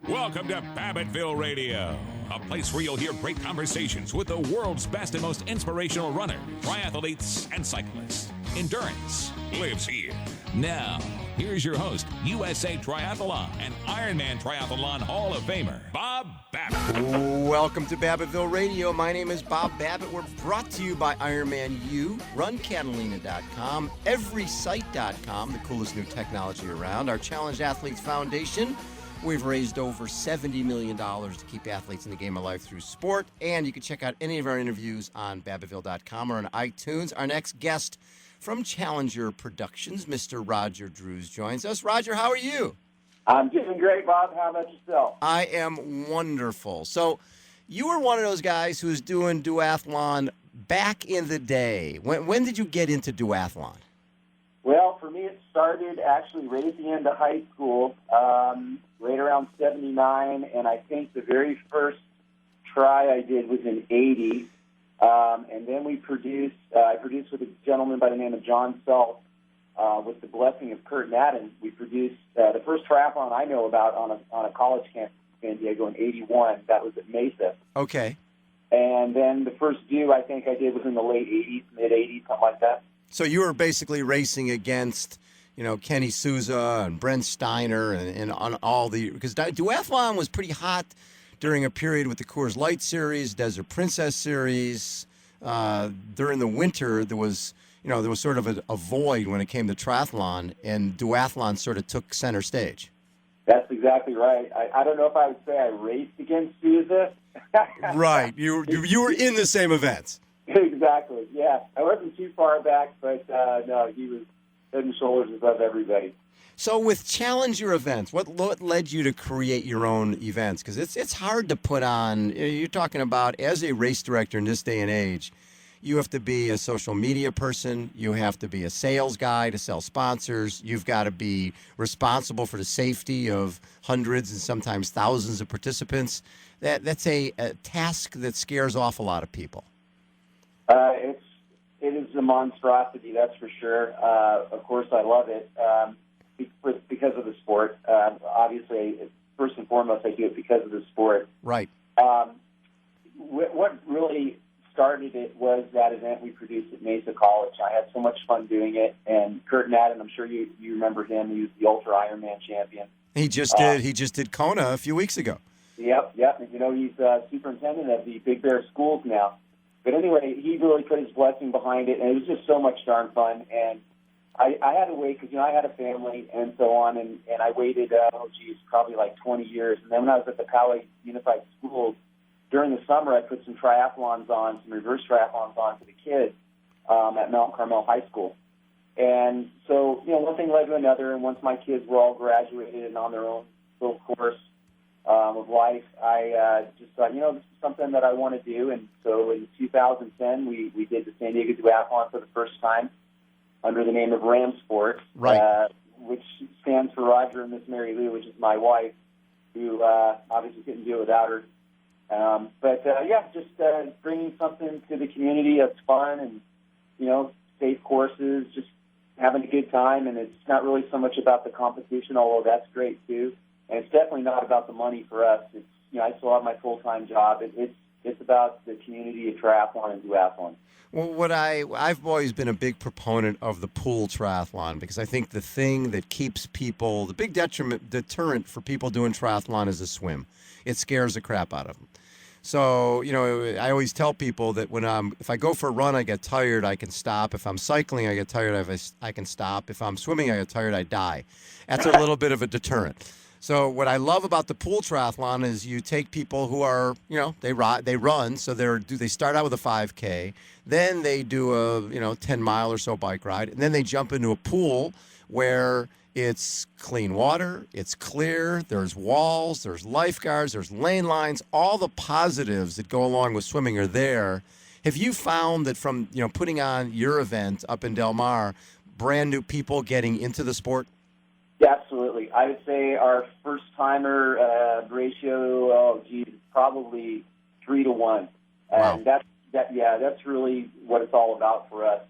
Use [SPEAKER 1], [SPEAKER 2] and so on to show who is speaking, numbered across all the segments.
[SPEAKER 1] Welcome to Babbittville Radio, a place where you'll hear great conversations with the world's best and most inspirational runners, triathletes, and cyclists. Endurance lives here. Now, here's your host, USA Triathlon and Ironman Triathlon Hall of Famer, Bob Babbitt.
[SPEAKER 2] Welcome to Babbittville Radio. My name is Bob Babbitt. We're brought to you by Ironman U, RunCatalina.com, EverySite.com, the coolest new technology around, our Challenged Athletes Foundation. We've raised over $70 million to keep athletes in the game of life through sport. And you can check out any of our interviews on Babbittville.com or on iTunes. Our next guest from Challenger Productions, Mr. Roger Drews, joins us. Roger, how are you?
[SPEAKER 3] I'm doing great, Bob. How about yourself?
[SPEAKER 2] I am wonderful. So you were one of those guys who was doing duathlon back in the day. When did you get into duathlon?
[SPEAKER 3] Well, for me, it started actually right at the end of high school, right around 79, and I think the very first try I did was in 80, and then I produced with a gentleman by the name of John Self, with the blessing of Kurt Madden. We produced the first triathlon I know about on a college campus in San Diego in 81. That was at Mesa.
[SPEAKER 2] Okay.
[SPEAKER 3] And then the first due I think I did was in the late 80s, mid-80s, something like that.
[SPEAKER 2] So you were basically racing against, Kenny Souza and Brent Steiner and on all the, because duathlon was pretty hot during a period with the Coors Light Series, Desert Princess Series. During the winter, there was sort of a void when it came to triathlon, and duathlon sort of took center stage.
[SPEAKER 3] That's exactly right. I don't know if I would say I raced against Souza.
[SPEAKER 2] Right. You were in the same events.
[SPEAKER 3] Exactly, yeah. I wasn't too far back, but no, he was head and shoulders above everybody.
[SPEAKER 2] So with Challenger events, what led you to create your own events? Because it's hard to put on. You're talking about, as a race director in this day and age, you have to be a social media person. You have to be a sales guy to sell sponsors. You've got to be responsible for the safety of hundreds and sometimes thousands of participants. That's a task that scares off a lot of people.
[SPEAKER 3] It is a monstrosity, that's for sure. Of course, I love it because of the sport. Obviously, first and foremost, I do it because of the sport.
[SPEAKER 2] Right.
[SPEAKER 3] What really started it was that event we produced at Mesa College. I had so much fun doing it, and Kurt Madden, I'm sure you remember him. He was the Ultra Ironman champion.
[SPEAKER 2] He just did Kona a few weeks ago.
[SPEAKER 3] Yep. And, he's superintendent of the Big Bear schools now. But anyway, he really put his blessing behind it, and it was just so much darn fun. And I had to wait because, I had a family and so on, and I waited, probably like 20 years. And then when I was at the Poway Unified Schools, during the summer, I put some reverse triathlons on for the kids at Mount Carmel High School. And so, one thing led to another, and once my kids were all graduated and on their own little course of life, I just thought, this is something that I want to do. And so in 2010, we did the San Diego Duathlon for the first time under the name of Ram Sport,
[SPEAKER 2] right.
[SPEAKER 3] Which stands for Roger and Miss Mary Lou, which is my wife, who obviously couldn't do it without her. Just bringing something to the community that's fun and, safe courses, just having a good time. And it's not really so much about the competition, although that's great too. And it's definitely not about the money for us. It's, I still have my full-time job. It's about the community of triathlon and duathlon.
[SPEAKER 2] Well, I've always been a big proponent of the pool triathlon, because I think the thing that keeps people, the big deterrent for people doing triathlon is the swim. It scares the crap out of them. So, I always tell people that if I go for a run, I get tired, I can stop. If I'm cycling, I get tired, I can stop. If I'm swimming, I get tired, I die. That's a little bit of a deterrent. So what I love about the pool triathlon is you take people who are, they run, so they start out with a 5K, then they do a 10-mile or so bike ride, and then they jump into a pool where it's clean water, it's clear, there's walls, there's lifeguards, there's lane lines, all the positives that go along with swimming are there. Have you found that from putting on your event up in Del Mar, brand new people getting into the sport?
[SPEAKER 3] Absolutely. I would say our first-timer ratio, is probably 3 to 1.
[SPEAKER 2] Wow.
[SPEAKER 3] And that's really what it's all about for us.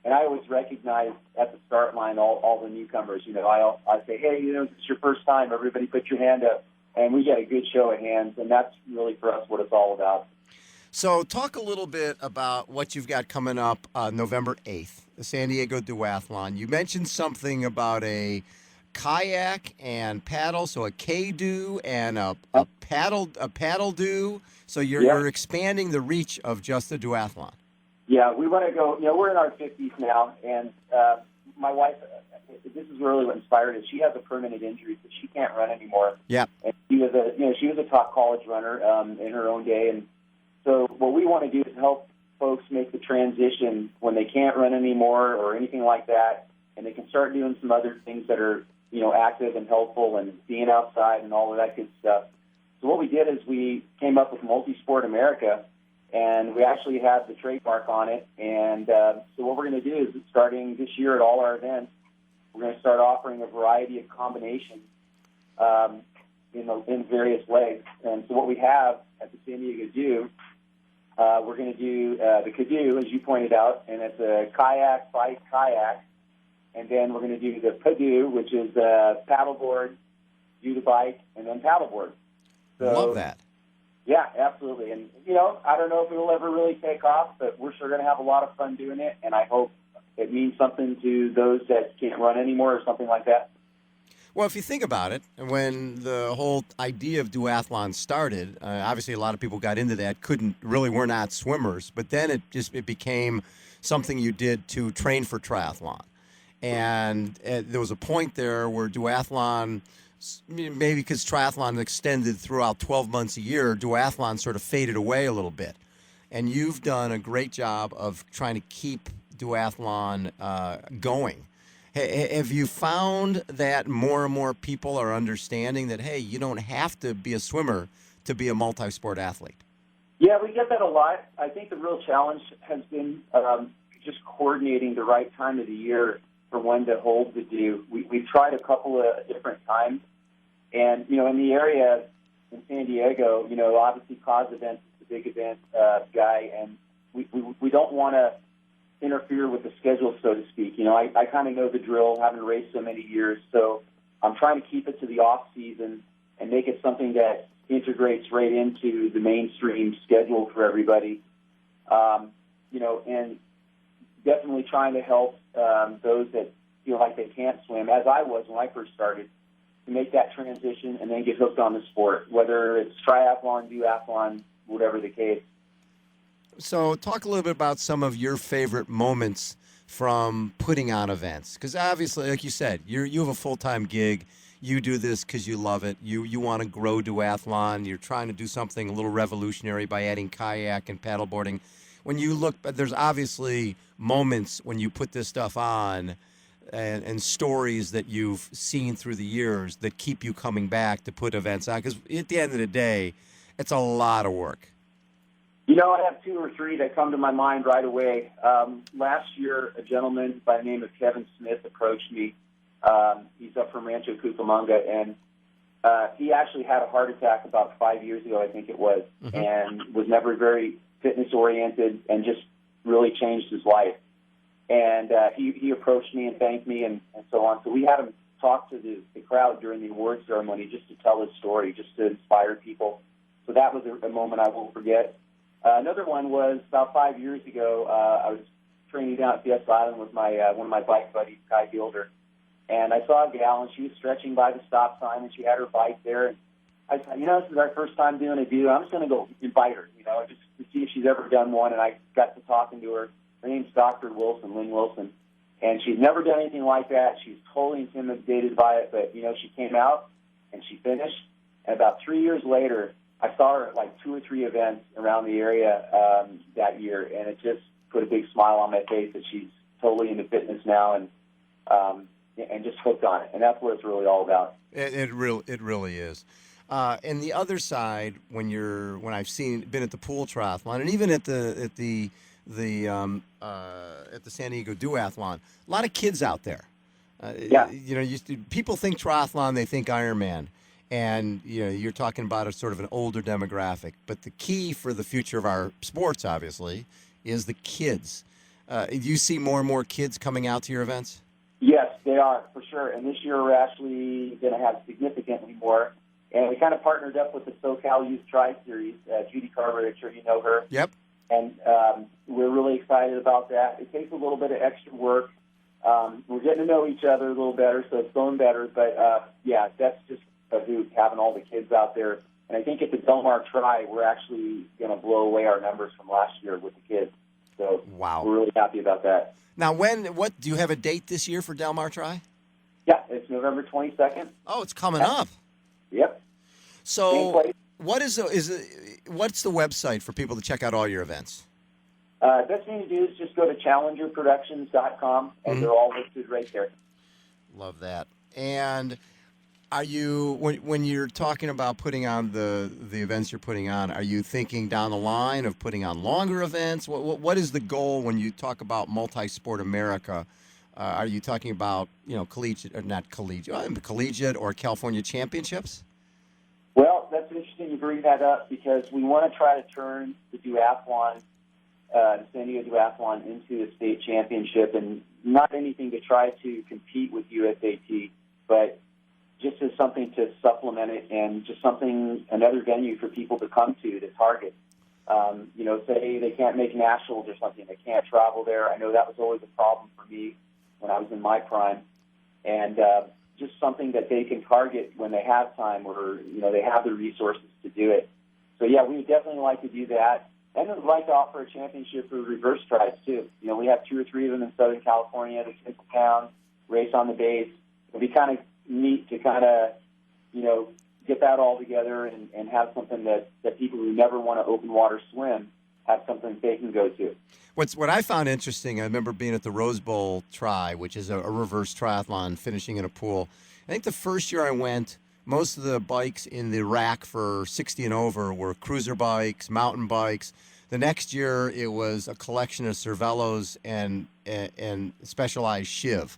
[SPEAKER 3] And I always recognize at the start line all the newcomers. I say, hey, this is your first time. Everybody put your hand up. and we get a good show of hands, and that's really for us what it's all about.
[SPEAKER 2] So talk a little bit about what you've got coming up November 8th, the San Diego Duathlon. You mentioned something about a kayak and paddle, so a K-do and a paddle do. So you're expanding the reach of just the duathlon.
[SPEAKER 3] Yeah, we want to go. We're in our 50s now, and my wife. This is really what inspired us. She has a permanent injury, so she can't run anymore.
[SPEAKER 2] Yeah,
[SPEAKER 3] and she was a top college runner in her own day, and so what we want to do is help folks make the transition when they can't run anymore or anything like that, and they can start doing some other things that are active and helpful and being outside and all of that good stuff. So what we did is we came up with Multisport America, and we actually have the trademark on it. And so what we're going to do is, starting this year at all our events, we're going to start offering a variety of combinations in various legs. And so what we have at the San Diego Do, we're going to do the Canoe, as you pointed out, and it's a kayak, bike, kayak. And then we're going to do the Padoo, which is paddleboard, do the bike, and then paddleboard. So,
[SPEAKER 2] love that.
[SPEAKER 3] Yeah, absolutely. And, I don't know if it will ever really take off, but we're sure going to have a lot of fun doing it, and I hope it means something to those that can't run anymore or something like that.
[SPEAKER 2] Well, if you think about it, when the whole idea of duathlon started, obviously a lot of people got into that, were not swimmers, but then it became something you did to train for triathlon. And there was a point there where duathlon, maybe because triathlon extended throughout 12 months a year, duathlon sort of faded away a little bit. And you've done a great job of trying to keep duathlon going. Have you found that more and more people are understanding that, hey, you don't have to be a swimmer to be a multi-sport athlete? Yeah,
[SPEAKER 3] we get that a lot. I think the real challenge has been just coordinating the right time of the year for when to hold the do. We've tried a couple of different times. And, in the area in San Diego, obviously Cause Events is the big event guy, and we don't want to interfere with the schedule, so to speak. I kind of know the drill, having raced so many years, so I'm trying to keep it to the off-season and make it something that integrates right into the mainstream schedule for everybody. And definitely trying to help those that feel like they can't swim, as I was when I first started, to make that transition and then get hooked on the sport, whether it's triathlon, duathlon, whatever the case.
[SPEAKER 2] So talk a little bit about some of your favorite moments from putting on events. Because obviously, like you said, you have a full-time gig. You do this because you love it. You want to grow duathlon. You're trying to do something a little revolutionary by adding kayak and paddleboarding. When you look, there's obviously moments when you put this stuff on and stories that you've seen through the years that keep you coming back to put events on. Because at the end of the day, it's a lot of work.
[SPEAKER 3] I have two or three that come to my mind right away. Last year, a gentleman by the name of Kevin Smith approached me. He's up from Rancho Cucamonga, and he actually had a heart attack about 5 years ago, I think it was, and was never very fitness-oriented and just really changed his life. And he approached me and thanked me and so on. So we had him talk to the crowd during the awards ceremony just to tell his story, just to inspire people. So that was a moment I won't forget. Another one was about 5 years ago. I was training down at Fiesta Island with my one of my bike buddies, Kai Gilder, and I saw a gal, and she was stretching by the stop sign, and she had her bike there. And I said, this is our first time doing a do. I'm just going to go invite her, just to see if she's ever done one. And I got to talking to her. Her name's Dr. Wilson, Lynn Wilson, and she's never done anything like that. She's totally intimidated by it, but, she came out, and she finished. And about 3 years later, I saw her at like 2 or 3 events around the area that year, and it just put a big smile on my face that she's totally into fitness now and just hooked on it. And that's what it's really all about.
[SPEAKER 2] It really is. And the other side, when I've been at the pool triathlon and even at the San Diego Duathlon, a lot of kids out there. People think triathlon, they think Ironman. And, you're talking about a sort of an older demographic. But the key for the future of our sports, obviously, is the kids. Do you see more and more kids coming out to your events?
[SPEAKER 3] Yes, they are, for sure. And this year we're actually going to have significantly more. And we kind of partnered up with the SoCal Youth Tri-Series, Judy Carver, I'm sure you know her.
[SPEAKER 2] Yep.
[SPEAKER 3] And we're really excited about that. It takes a little bit of extra work. We're getting to know each other a little better, so it's going better. But, yeah, that's just a hoot, having all the kids out there. And I think at the Del Mar Tri, we're actually going to blow away our numbers from last year with the kids. So
[SPEAKER 2] wow,
[SPEAKER 3] we're really happy about that.
[SPEAKER 2] Now, what do you have a date this year for Del Mar Tri?
[SPEAKER 3] Yeah, it's November 22nd.
[SPEAKER 2] Oh, it's coming up.
[SPEAKER 3] Yep.
[SPEAKER 2] So what's the website for people to check out all your events?
[SPEAKER 3] Best thing to do is just go to challengerproductions.com, and they're all listed right there.
[SPEAKER 2] Love that. And are you, when you're talking about putting on the events you're putting on, are you thinking down the line of putting on longer events? What is the goal when you talk about Multi-Sport America? Are you talking about, collegiate or not collegiate, collegiate or California championships?
[SPEAKER 3] Well, that's interesting you bring that up because we want to try to turn the duathlon, the San Diego Duathlon, into a state championship, and not anything to try to compete with USAT, but just as something to supplement it and just another venue for people to come to target. Say they can't make nationals or something, they can't travel there. I know that was always a problem for me when I was in my prime, and just something that they can target when they have time or, they have the resources to do it. So, yeah, we would definitely like to do that. And we'd like to offer a championship for reverse tries, too. We have 2 or 3 of them in Southern California, the Tinseltown, Race on the Base. It'll be kind of neat to kind of, get that all together and have something that people who never want to open water swim have something they can go to.
[SPEAKER 2] What I found interesting, I remember being at the Rose Bowl Tri, which is a reverse triathlon, finishing in a pool. I think the first year I went, most of the bikes in the rack for 60 and over were cruiser bikes, mountain bikes. The next year, it was a collection of Cervelos and Specialized Shiv.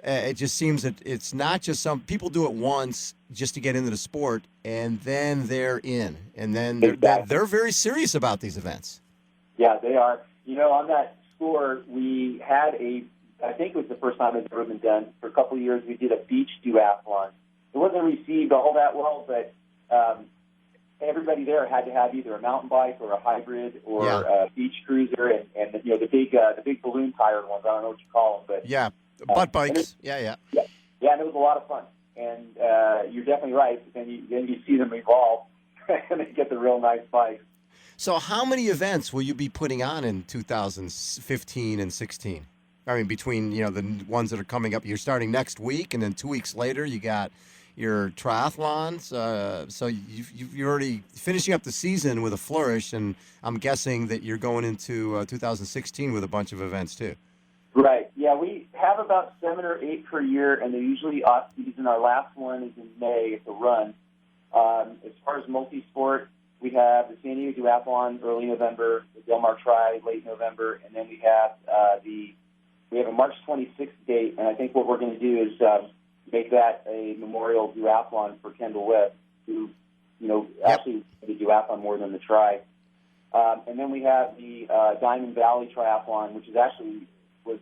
[SPEAKER 2] It just seems that it's not just some people do it once just to get into the sport, and then they're in, and then they're very serious about these events.
[SPEAKER 3] Yeah, they are. On that score, we had I think it was the first time it's ever been done. For a couple of years, we did a beach duathlon. It wasn't received all that well, but everybody there had to have either a mountain bike or a hybrid or a beach cruiser, and the big balloon tired ones. I don't know what you call them, but
[SPEAKER 2] yeah, butt bikes. Yeah,
[SPEAKER 3] and it was a lot of fun. And you're definitely right. Then you see them evolve, and they get the real nice bikes.
[SPEAKER 2] So how many events will you be putting on in 2015 and 16? I mean, between, the ones that are coming up, you're starting next week, and then 2 weeks later you got your triathlons. So you're already finishing up the season with a flourish, and I'm guessing that you're going into 2016 with a bunch of events too. Right.
[SPEAKER 3] Yeah, we have about 7 or 8 per year, and they're usually off-season. Our last one is in May. It's a run. As far as multi-sport, we have the San Diego Duathlon early November, the Del Mar Tri late November, and then we have a March 26th date. And I think what we're going to do is make that a memorial duathlon for Kendall Webb, who actually did duathlon more than the Tri. And then we have the Diamond Valley Triathlon, which was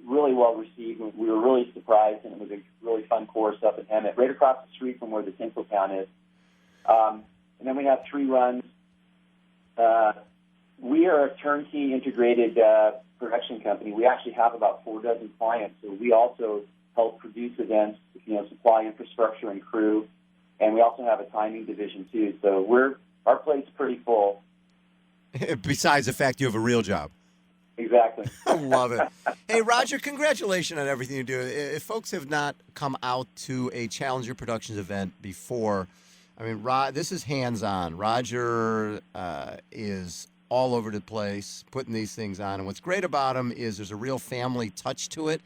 [SPEAKER 3] really well received. We were really surprised, and it was a really fun course up in Hemet, right across the street from where the Tinseltown is. And then we have 3 runs. We are a turnkey integrated production company. We actually have about 4 dozen clients, so we also help produce events, supply infrastructure and crew, and we also have a timing division too. So our plate's pretty full.
[SPEAKER 2] Besides the fact you have a real job.
[SPEAKER 3] Exactly.
[SPEAKER 2] I love it. Hey, Roger, congratulations on everything you do. If folks have not come out to a Challenger Productions event before, I mean, this is hands-on. Roger is all over the place putting these things on. And what's great about him is there's a real family touch to it.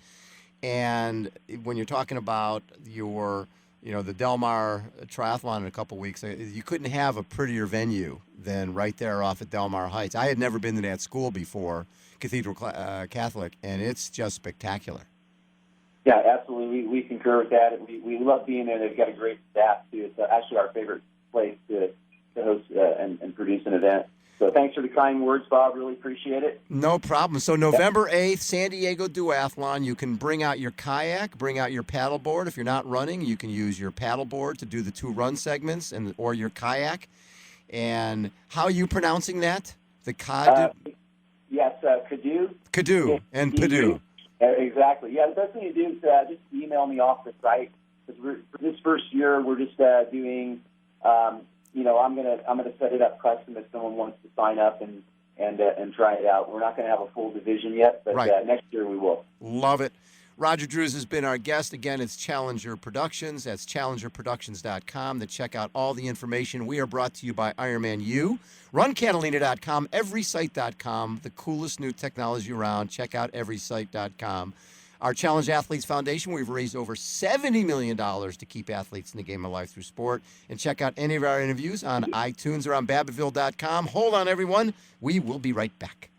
[SPEAKER 2] And when you're talking about the Del Mar Triathlon in a couple weeks, you couldn't have a prettier venue than right there off at Del Mar Heights. I had never been to that school before, Cathedral Catholic, and it's just spectacular.
[SPEAKER 3] Yeah, absolutely. We concur with that. We love being there. They've got a great staff, too. It's actually our favorite place to host and produce an event. So thanks for the kind words, Bob. Really appreciate it.
[SPEAKER 2] No problem. So November 8th, San Diego Duathlon. You can bring out your kayak, bring out your paddleboard. If you're not running, you can use your paddleboard to do the 2 run segments, or your kayak. And how are you pronouncing that? The
[SPEAKER 3] Yes, Canoe.
[SPEAKER 2] Canoe and Padu.
[SPEAKER 3] Exactly. Yeah, the best thing to do is just email me off the site. Because for this first year, we're just doing. I'm gonna set it up custom if someone wants to sign up and try it out. We're not going to have a full division yet, but next year we will.
[SPEAKER 2] Love it. Roger Drews has been our guest. Again, it's Challenger Productions. That's challengerproductions.com to check out all the information. We are brought to you by Ironman U, runcatalina.com, everysite.com, the coolest new technology around. Check out everysite.com. Our Challenge Athletes Foundation, we've raised over $70 million to keep athletes in the game of life through sport. And check out any of our interviews on iTunes or on Babbittville.com. Hold on, everyone. We will be right back.